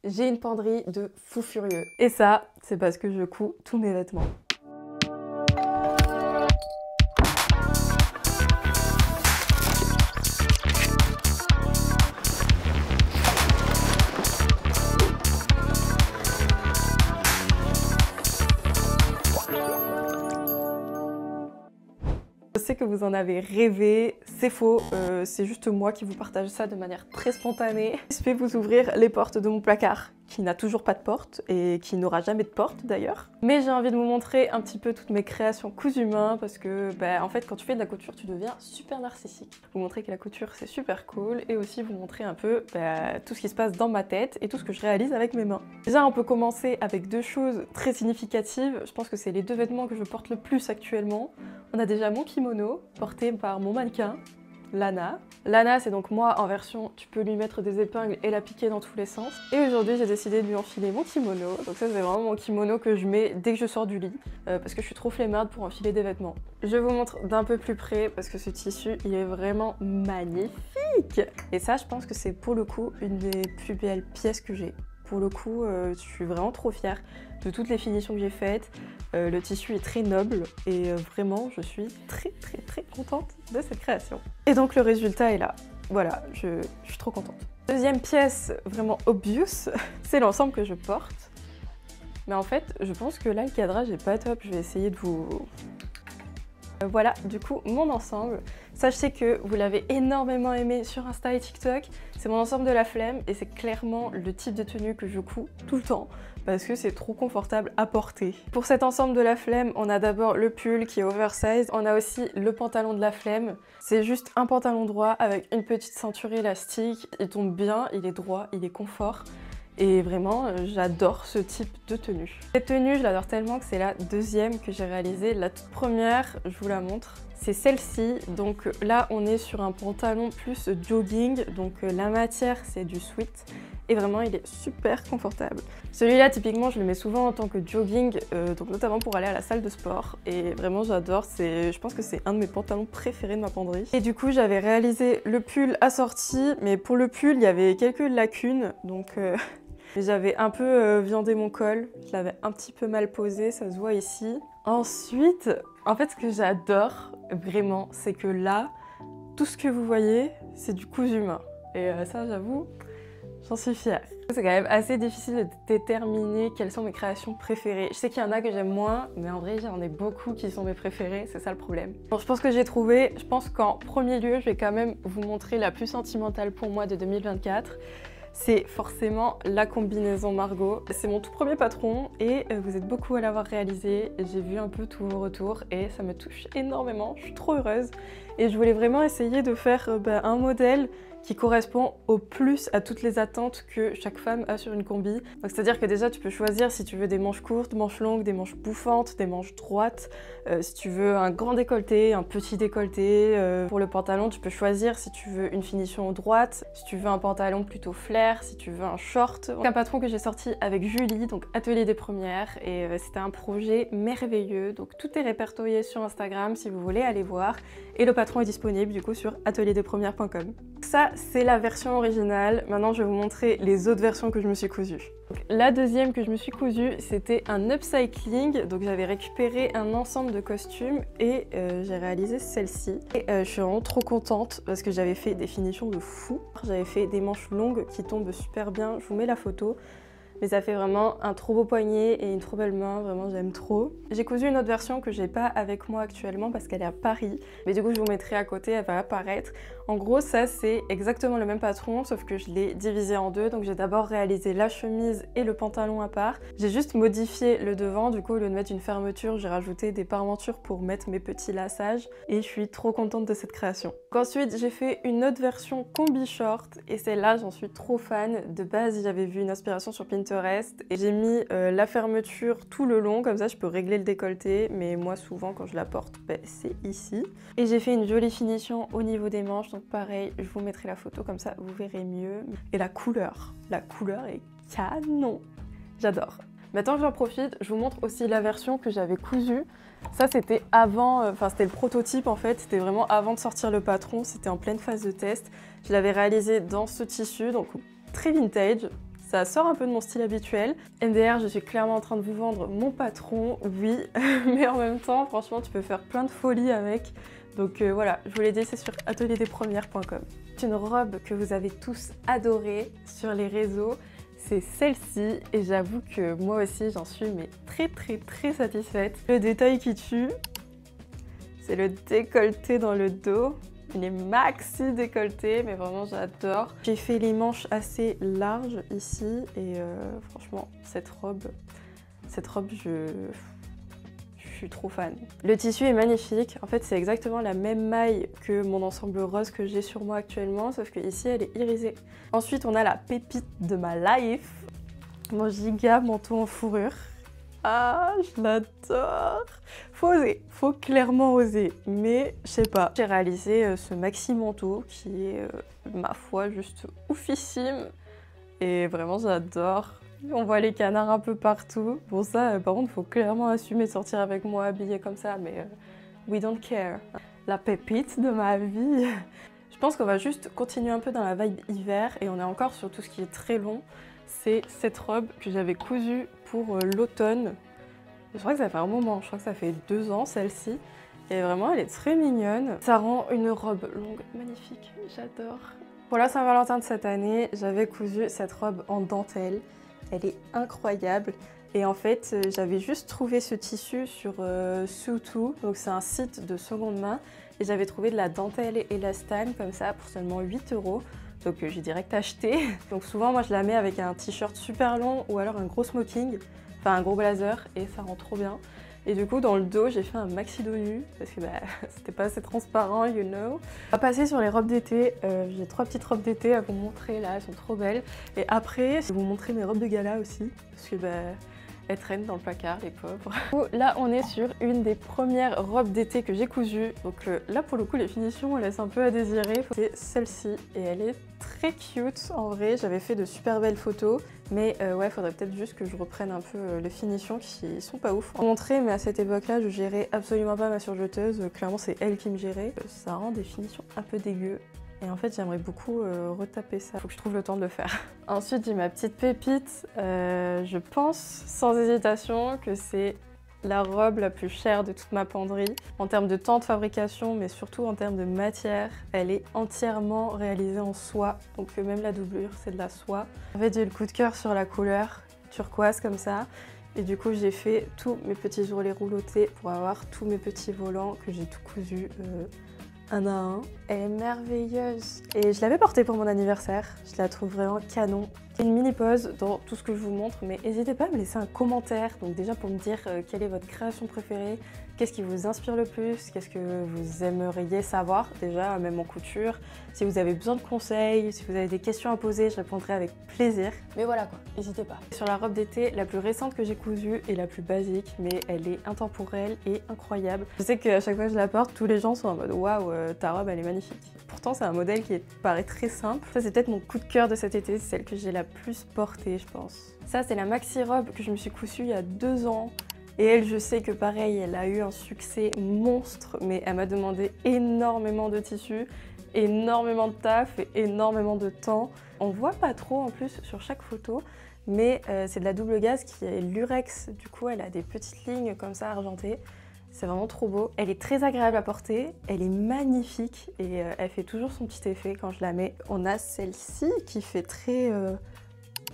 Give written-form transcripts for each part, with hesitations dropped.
j'ai une penderie de fou furieux. Et ça, c'est parce que je couds tous mes vêtements. Je sais que vous en avez rêvé, c'est faux, c'est juste moi qui vous partage ça de manière très spontanée. Je vais vous ouvrir les portes de mon placard, qui n'a toujours pas de porte et qui n'aura jamais de porte d'ailleurs. Mais j'ai envie de vous montrer un petit peu toutes mes créations cousues main parce que en fait quand tu fais de la couture tu deviens super narcissique. Vous montrer que la couture c'est super cool et aussi vous montrer un peu tout ce qui se passe dans ma tête et tout ce que je réalise avec mes mains. Déjà on peut commencer avec deux choses très significatives, je pense que c'est les deux vêtements que je porte le plus actuellement. On a déjà mon kimono porté par mon mannequin, Lana. Lana, c'est donc moi en version tu peux lui mettre des épingles et la piquer dans tous les sens. Et aujourd'hui j'ai décidé de lui enfiler mon kimono. Donc ça c'est vraiment mon kimono que je mets dès que je sors du lit parce que je suis trop flemmarde pour enfiler des vêtements. Je vous montre d'un peu plus près parce que ce tissu il est vraiment magnifique. Et ça je pense que c'est pour le coup une des plus belles pièces que j'ai. Pour le coup, je suis vraiment trop fière de toutes les finitions que j'ai faites. Le tissu est très noble et vraiment, je suis très contente de cette création. Et donc le résultat est là. Voilà, je suis trop contente. Deuxième pièce vraiment obvious, c'est l'ensemble que je porte. Mais en fait, je pense que là, le cadrage est pas top. Je vais essayer de vous... Voilà, du coup, mon ensemble. Sachez que vous l'avez énormément aimé sur Insta et TikTok. C'est mon ensemble de la flemme et c'est clairement le type de tenue que je couds tout le temps parce que c'est trop confortable à porter. Pour cet ensemble de la flemme, on a d'abord le pull qui est oversize. On a aussi le pantalon de la flemme. C'est juste un pantalon droit avec une petite ceinture élastique. Il tombe bien, il est droit, il est confort. Et vraiment, j'adore ce type de tenue. Cette tenue, je l'adore tellement que c'est la deuxième que j'ai réalisée. La toute première, je vous la montre, c'est celle-ci. Donc là, on est sur un pantalon plus jogging. Donc la matière, c'est du sweat. Et vraiment, il est super confortable. Celui-là, typiquement, je le mets souvent en tant que jogging, donc notamment pour aller à la salle de sport. Et vraiment, j'adore. Je pense que c'est un de mes pantalons préférés de ma penderie. Et du coup, j'avais réalisé le pull assorti. Mais pour le pull, il y avait quelques lacunes. Donc... J'avais un peu viandé mon col, je l'avais un petit peu mal posé, ça se voit ici. Ensuite, en fait ce que j'adore vraiment, c'est que là, tout ce que vous voyez, c'est du cousu main. Et ça j'avoue, j'en suis fière. C'est quand même assez difficile de déterminer quelles sont mes créations préférées. Je sais qu'il y en a que j'aime moins, mais en vrai j'en ai beaucoup qui sont mes préférées, c'est ça le problème. Bon, je pense que j'ai trouvé, je pense qu'en premier lieu, je vais quand même vous montrer la plus sentimentale pour moi de 2024. C'est forcément la combinaison Margot. C'est mon tout premier patron et vous êtes beaucoup à l'avoir réalisé. J'ai vu un peu tous vos retours et ça me touche énormément. Je suis trop heureuse et je voulais vraiment essayer de faire un modèle qui correspond au plus à toutes les attentes que chaque femme a sur une combi. Donc c'est-à-dire que déjà tu peux choisir si tu veux des manches courtes, manches longues, des manches bouffantes, des manches droites, si tu veux un grand décolleté, un petit décolleté. Pour le pantalon, tu peux choisir si tu veux une finition droite, si tu veux un pantalon plutôt flair, si tu veux un short. C'est un patron que j'ai sorti avec Julie, donc Atelier des Premières, et c'était un projet merveilleux. Donc tout est répertorié sur Instagram si vous voulez aller voir. Et le patron est disponible du coup sur atelierdespremières.com. Ça, c'est la version originale. Maintenant, je vais vous montrer les autres versions que je me suis cousue. Donc, la deuxième que je me suis cousue, c'était un upcycling. Donc, j'avais récupéré un ensemble de costumes et j'ai réalisé celle-ci. Et je suis vraiment trop contente parce que j'avais fait des finitions de fou. J'avais fait des manches longues qui tombent super bien. Je vous mets la photo. Mais ça fait vraiment un trop beau poignet et une trop belle main, vraiment j'aime trop. J'ai cousu une autre version que j'ai pas avec moi actuellement parce qu'elle est à Paris. Mais du coup je vous mettrai à côté, elle va apparaître. En gros ça c'est exactement le même patron sauf que je l'ai divisé en deux. Donc j'ai d'abord réalisé la chemise et le pantalon à part. J'ai juste modifié le devant, du coup au lieu de mettre une fermeture, j'ai rajouté des parmentures pour mettre mes petits lassages. Et je suis trop contente de cette création. Donc ensuite j'ai fait une autre version combi short et celle-là j'en suis trop fan. De base j'avais vu une inspiration sur Pinterest et j'ai mis la fermeture tout le long, comme ça je peux régler le décolleté, mais moi souvent quand je la porte, c'est ici. Et j'ai fait une jolie finition au niveau des manches, donc pareil, je vous mettrai la photo comme ça vous verrez mieux. Et la couleur est canon, j'adore. Maintenant que j'en profite, je vous montre aussi la version que j'avais cousue. Ça c'était avant, c'était le prototype en fait, c'était vraiment avant de sortir le patron, c'était en pleine phase de test. Je l'avais réalisé dans ce tissu, donc très vintage. Ça sort un peu de mon style habituel. MDR, je suis clairement en train de vous vendre mon patron, oui, mais en même temps, franchement, tu peux faire plein de folies avec. Donc voilà, je vous l'ai dit, c'est sur atelierdespremières.com. C'est une robe que vous avez tous adorée sur les réseaux, c'est celle-ci et j'avoue que moi aussi j'en suis mais très satisfaite. Le détail qui tue, c'est le décolleté dans le dos. Il est maxi décolleté, mais vraiment j'adore. J'ai fait les manches assez larges ici et franchement cette robe je suis trop fan. Le tissu est magnifique. En fait, c'est exactement la même maille que mon ensemble rose que j'ai sur moi actuellement, sauf que ici elle est irisée. Ensuite, on a la pépite de ma life, mon giga manteau en fourrure. Ah, je l'adore. Faut oser, faut clairement oser, mais je sais pas. J'ai réalisé ce maxi manteau qui est, ma foi, juste oufissime. Et vraiment, j'adore. On voit les canards un peu partout. Bon ça, par contre, faut clairement assumer de sortir avec moi habillée comme ça, mais we don't care. La pépite de ma vie. Je pense qu'on va juste continuer un peu dans la vibe hiver et on est encore sur tout ce qui est très long. C'est cette robe que j'avais cousue pour l'automne. Je crois que ça fait un moment, je crois que ça fait 2 ans celle-ci. Et vraiment, elle est très mignonne. Ça rend une robe longue magnifique, j'adore. Pour la Saint-Valentin de cette année, j'avais cousu cette robe en dentelle. Elle est incroyable et en fait j'avais juste trouvé ce tissu sur Sutu, donc c'est un site de seconde main et j'avais trouvé de la dentelle élastane comme ça pour seulement 8 €. Donc j'ai direct acheté. Donc souvent moi je la mets avec un t-shirt super long ou alors un gros smoking, enfin un gros blazer et ça rend trop bien. Et du coup dans le dos j'ai fait un maxi dos nu parce que c'était pas assez transparent, you know. On va passer sur les robes d'été. J'ai 3 petites robes d'été à vous montrer là, elles sont trop belles. Et après je vais vous montrer mes robes de gala aussi parce que elles traînent dans le placard les pauvres. Là on est sur une des premières robes d'été que j'ai cousues. Donc là pour le coup les finitions elles laissent un peu à désirer. C'est celle-ci et elle est très cute en vrai. J'avais fait de super belles photos. Mais ouais, faudrait peut-être juste que je reprenne un peu les finitions qui sont pas ouf. Pour montrer, mais à cette époque-là, je gérais absolument pas ma surjeteuse. Clairement, c'est elle qui me gérait. Ça rend des finitions un peu dégueu. Et en fait, j'aimerais beaucoup retaper ça. Faut que je trouve le temps de le faire. Ensuite, j'ai ma petite pépite. Je pense, sans hésitation, que c'est la robe la plus chère de toute ma penderie. En termes de temps de fabrication, mais surtout en termes de matière, elle est entièrement réalisée en soie. Donc même la doublure, c'est de la soie. En fait, j'ai eu le coup de cœur sur la couleur turquoise comme ça. Et du coup, j'ai fait tous mes petits ourlets roulotés pour avoir tous mes petits volants que j'ai tout cousu un à un. Elle est merveilleuse. Et je l'avais portée pour mon anniversaire. Je la trouve vraiment canon. Une mini pause dans tout ce que je vous montre, mais n'hésitez pas à me laisser un commentaire. Donc déjà pour me dire quelle est votre création préférée, qu'est-ce qui vous inspire le plus, qu'est-ce que vous aimeriez savoir déjà, même en couture. Si vous avez besoin de conseils, si vous avez des questions à poser, je répondrai avec plaisir. Mais voilà quoi, n'hésitez pas. Sur la robe d'été, la plus récente que j'ai cousue est la plus basique, mais elle est intemporelle et incroyable. Je sais qu'à chaque fois que je la porte, tous les gens sont en mode waouh, ta robe elle est magnifique. Pourtant c'est un modèle qui paraît très simple. Ça c'est peut-être mon coup de cœur de cet été, c'est celle que j'ai la plus portée je pense. Ça c'est la maxi robe que je me suis cousue il y a 2 ans. Et elle, je sais que pareil, elle a eu un succès monstre, mais elle m'a demandé énormément de tissu, énormément de taf et énormément de temps. On voit pas trop en plus sur chaque photo, mais c'est de la double gaze qui est lurex. Du coup, elle a des petites lignes comme ça argentées. C'est vraiment trop beau. Elle est très agréable à porter, elle est magnifique et elle fait toujours son petit effet quand je la mets. On a celle-ci qui fait très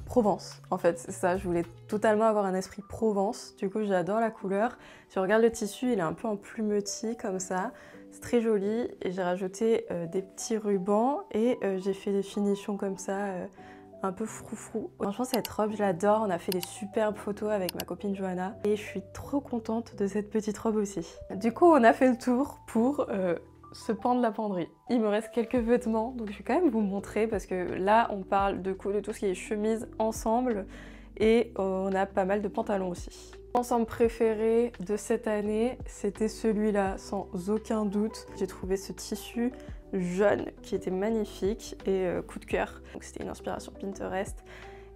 Provence. En fait, c'est ça, je voulais totalement avoir un esprit Provence. Du coup, j'adore la couleur. Si on regarde le tissu, il est un peu en plumetis comme ça. C'est très joli et j'ai rajouté des petits rubans et j'ai fait des finitions comme ça. Un peu froufrou. Franchement cette robe je l'adore, on a fait des superbes photos avec ma copine Johanna et je suis trop contente de cette petite robe aussi. Du coup on a fait le tour pour se pendre la penderie. Il me reste quelques vêtements donc je vais quand même vous montrer parce que là on parle de tout ce qui est chemise ensemble et on a pas mal de pantalons aussi. Mon ensemble préféré de cette année c'était celui-là sans aucun doute. J'ai trouvé ce tissu jaune qui était magnifique et coup de cœur. Donc c'était une inspiration Pinterest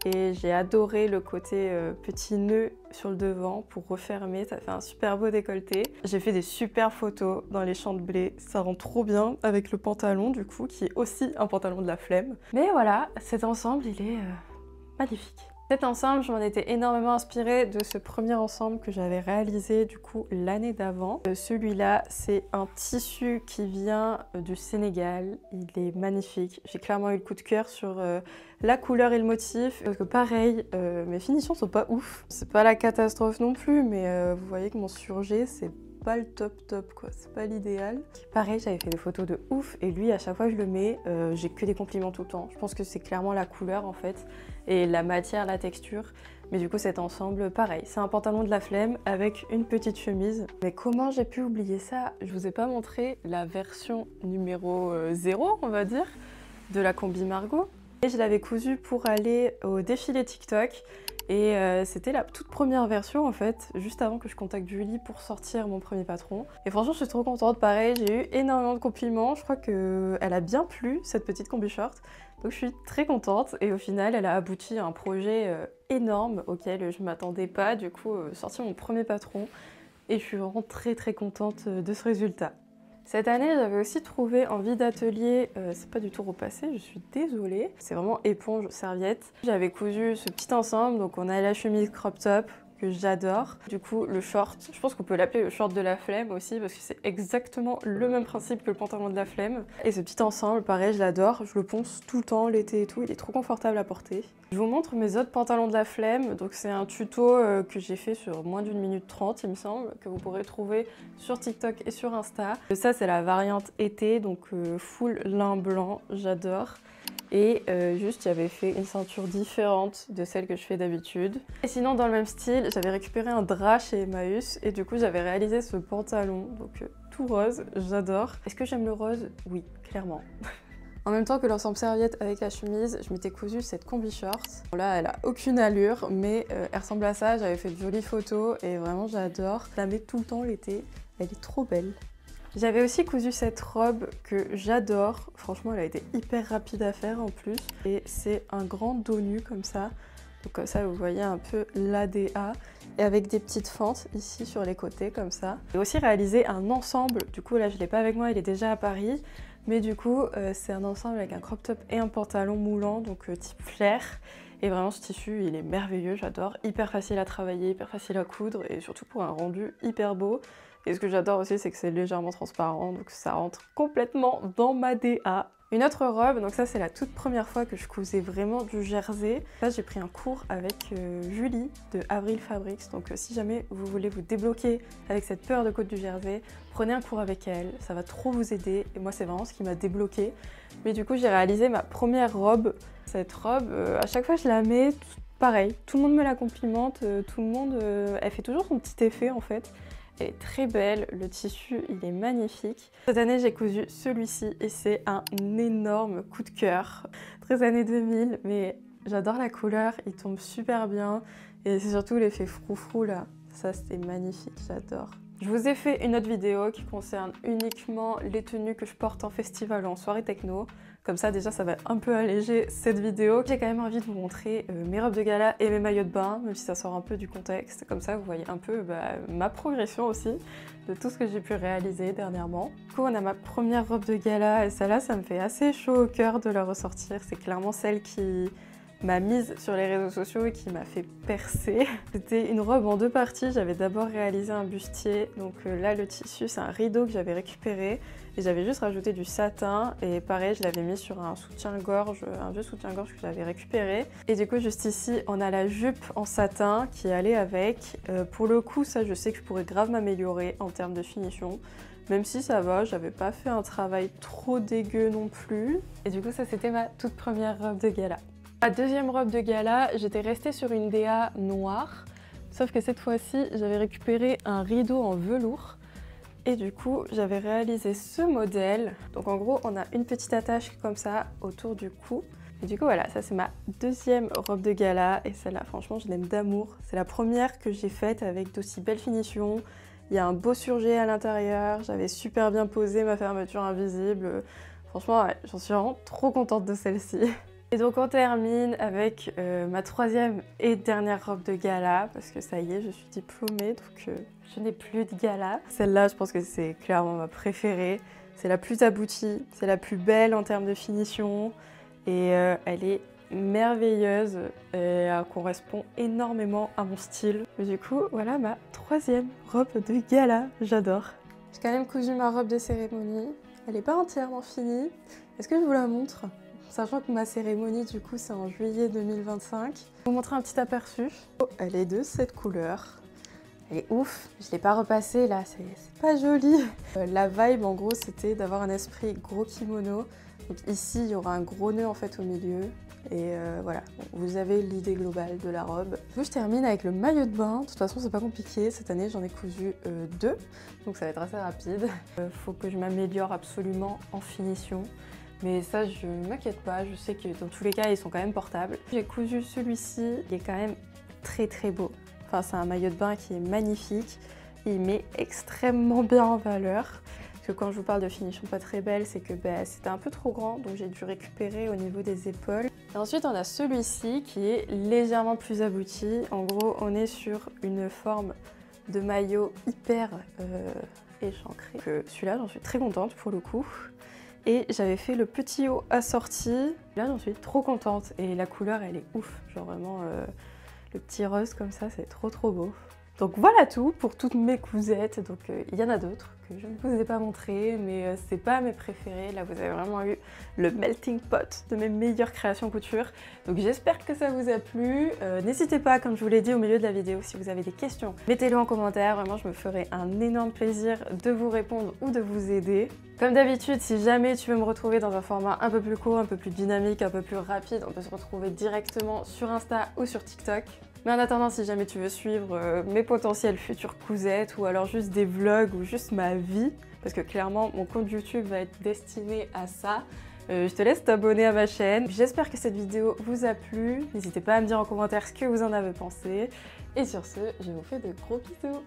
et j'ai adoré le côté petit nœud sur le devant pour refermer, ça fait un super beau décolleté. J'ai fait des super photos dans les champs de blé, ça rend trop bien avec le pantalon du coup qui est aussi un pantalon de la flemme. Mais voilà, cet ensemble il est magnifique. Cet ensemble, je m'en étais énormément inspirée de ce premier ensemble que j'avais réalisé du coup l'année d'avant. Celui-là, c'est un tissu qui vient du Sénégal. Il est magnifique. J'ai clairement eu le coup de cœur sur la couleur et le motif. Parce que pareil, mes finitions sont pas ouf. C'est pas la catastrophe non plus, mais vous voyez que mon surjet, c'est pas le top quoi, c'est pas l'idéal. Pareil, j'avais fait des photos de ouf et lui à chaque fois que je le mets, j'ai que des compliments tout le temps. Je pense que c'est clairement la couleur en fait et la matière, la texture. Mais du coup cet ensemble, pareil, c'est un pantalon de la flemme avec une petite chemise. Mais comment j'ai pu oublier ça? Je vous ai pas montré la version numéro 0, on va dire, de la combi Margot. Et je l'avais cousu pour aller au défilé TikTok. Et c'était la toute première version en fait, juste avant que je contacte Julie pour sortir mon premier patron. Et franchement je suis trop contente, pareil, j'ai eu énormément de compliments, je crois qu'elle a bien plu cette petite combi short. Donc je suis très contente et au final elle a abouti à un projet énorme auquel je m'attendais pas, du coup sortir mon premier patron. Et je suis vraiment très contente de ce résultat. Cette année, j'avais aussi trouvé en vide atelier, c'est pas du tout repassé, je suis désolée. C'est vraiment éponge, serviette. J'avais cousu ce petit ensemble, donc on a la chemise crop top, que j'adore. Du coup, le short, je pense qu'on peut l'appeler le short de la flemme aussi, parce que c'est exactement le même principe que le pantalon de la flemme. Et ce petit ensemble, pareil, je l'adore, je le ponce tout le temps, l'été et tout, il est trop confortable à porter. Je vous montre mes autres pantalons de la flemme, donc c'est un tuto que j'ai fait sur moins d'1 minute 30, il me semble, que vous pourrez trouver sur TikTok et sur Insta. Ça, c'est la variante été, donc full lin blanc, j'adore. Et juste j'avais fait une ceinture différente de celle que je fais d'habitude. Et sinon dans le même style, j'avais récupéré un drap chez Emmaüs et du coup j'avais réalisé ce pantalon, donc tout rose, j'adore. Est-ce que j'aime le rose? Oui, clairement. En même temps que l'ensemble serviette avec la chemise, je m'étais cousu cette combi short. Là, elle a aucune allure, mais elle ressemble à ça. J'avais fait de jolies photos et vraiment j'adore. Je la mets tout le temps l'été, elle est trop belle. J'avais aussi cousu cette robe que j'adore. Franchement, elle a été hyper rapide à faire en plus. Et c'est un grand dos nu comme ça. Donc comme ça, vous voyez un peu l'ADA. Et avec des petites fentes ici sur les côtés comme ça. J'ai aussi réalisé un ensemble. Du coup, là, je ne l'ai pas avec moi, il est déjà à Paris. Mais du coup, c'est un ensemble avec un crop top et un pantalon moulant, donc type flair. Et vraiment, ce tissu, il est merveilleux, j'adore. Hyper facile à travailler, hyper facile à coudre et surtout pour un rendu hyper beau. Et ce que j'adore aussi, c'est que c'est légèrement transparent, donc ça rentre complètement dans ma DA. Une autre robe, donc ça c'est la toute première fois que je cousais vraiment du jersey. Là j'ai pris un cours avec Julie de Avril Fabrics, donc si jamais vous voulez vous débloquer avec cette peur de côte du jersey, prenez un cours avec elle, ça va trop vous aider. Et moi c'est vraiment ce qui m'a débloqué. Mais du coup j'ai réalisé ma première robe. Cette robe, à chaque fois que je la mets, pareil, tout le monde me la complimente, tout le monde, elle fait toujours son petit effet en fait. Elle est très belle, le tissu il est magnifique. Cette année j'ai cousu celui-ci et c'est un énorme coup de cœur. Très années 2000, mais j'adore la couleur, il tombe super bien. Et c'est surtout l'effet froufrou là, ça c'était magnifique, j'adore. Je vous ai fait une autre vidéo qui concerne uniquement les tenues que je porte en festival ou en soirée techno. Comme ça déjà ça va un peu alléger cette vidéo. J'ai quand même envie de vous montrer mes robes de gala et mes maillots de bain, même si ça sort un peu du contexte. Comme ça vous voyez un peu ma progression aussi de tout ce que j'ai pu réaliser dernièrement. Du coup on a ma première robe de gala et celle-là ça me fait assez chaud au cœur de la ressortir. C'est clairement celle qui m'a mise sur les réseaux sociaux et qui m'a fait percer. C'était une robe en deux parties, j'avais d'abord réalisé un bustier, donc là le tissu c'est un rideau que j'avais récupéré et j'avais juste rajouté du satin et pareil je l'avais mis sur un soutien-gorge, un vieux soutien-gorge que j'avais récupéré. Et du coup juste ici on a la jupe en satin qui allait avec. Pour le coup ça je sais que je pourrais grave m'améliorer en termes de finition. Même si ça va, j'avais pas fait un travail trop dégueu non plus. Et du coup ça c'était ma toute première robe de gala. Ma deuxième robe de gala, j'étais restée sur une DA noire, sauf que cette fois-ci, j'avais récupéré un rideau en velours et du coup, j'avais réalisé ce modèle. Donc en gros, on a une petite attache comme ça autour du cou. Et du coup, voilà, ça c'est ma deuxième robe de gala et celle-là, franchement, je l'aime d'amour. C'est la première que j'ai faite avec d'aussi belles finitions. Il y a un beau surjet à l'intérieur, j'avais super bien posé ma fermeture invisible. Franchement, ouais, j'en suis vraiment trop contente de celle-ci. Et donc on termine avec ma troisième et dernière robe de gala, parce que ça y est, je suis diplômée, donc je n'ai plus de gala. Celle-là, je pense que c'est clairement ma préférée. C'est la plus aboutie, c'est la plus belle en termes de finition, et elle est merveilleuse et elle correspond énormément à mon style. Du coup, voilà ma troisième robe de gala, j'adore. J'ai quand même cousu ma robe de cérémonie. Elle n'est pas entièrement finie. Est-ce que je vous la montre? Sachant que ma cérémonie, du coup, c'est en juillet 2025. Je vais vous montrer un petit aperçu. Oh, elle est de cette couleur. Elle est ouf. Je ne l'ai pas repassée, là, c'est pas joli. La vibe, en gros, c'était d'avoir un esprit gros kimono. Donc ici, il y aura un gros nœud, en fait, au milieu. Et voilà, bon, vous avez l'idée globale de la robe. Du coup, je termine avec le maillot de bain. De toute façon, c'est pas compliqué. Cette année, j'en ai cousu 2, donc ça va être assez rapide. Faut que je m'améliore absolument en finition. Mais ça, je m'inquiète pas. Je sais que dans tous les cas, ils sont quand même portables. J'ai cousu celui-ci. Il est quand même très très beau. Enfin, c'est un maillot de bain qui est magnifique. Il met extrêmement bien en valeur. Parce que quand je vous parle de finition pas très belle, c'est que c'était un peu trop grand, donc j'ai dû récupérer au niveau des épaules. Et ensuite, on a celui-ci qui est légèrement plus abouti. En gros, on est sur une forme de maillot hyper échancré. Celui-là, j'en suis très contente pour le coup. Et j'avais fait le petit haut assorti. Là, j'en suis trop contente. Et la couleur, elle est ouf. Genre vraiment, le petit rose comme ça, c'est trop trop beau. Donc voilà tout pour toutes mes cousettes. Donc il y en a d'autres que je ne vous ai pas montrées, mais c'est pas mes préférées. Là, vous avez vraiment eu le melting pot de mes meilleures créations couture. Donc j'espère que ça vous a plu. N'hésitez pas, comme je vous l'ai dit au milieu de la vidéo, si vous avez des questions, mettez-le en commentaire. Vraiment, je me ferai un énorme plaisir de vous répondre ou de vous aider. Comme d'habitude, si jamais tu veux me retrouver dans un format un peu plus court, un peu plus dynamique, un peu plus rapide, on peut se retrouver directement sur Insta ou sur TikTok. Mais en attendant, si jamais tu veux suivre mes potentielles futures cousettes ou alors juste des vlogs ou juste ma vie, parce que clairement mon compte YouTube va être destiné à ça, je te laisse t'abonner à ma chaîne. J'espère que cette vidéo vous a plu. N'hésitez pas à me dire en commentaire ce que vous en avez pensé. Et sur ce, je vous fais de gros bisous.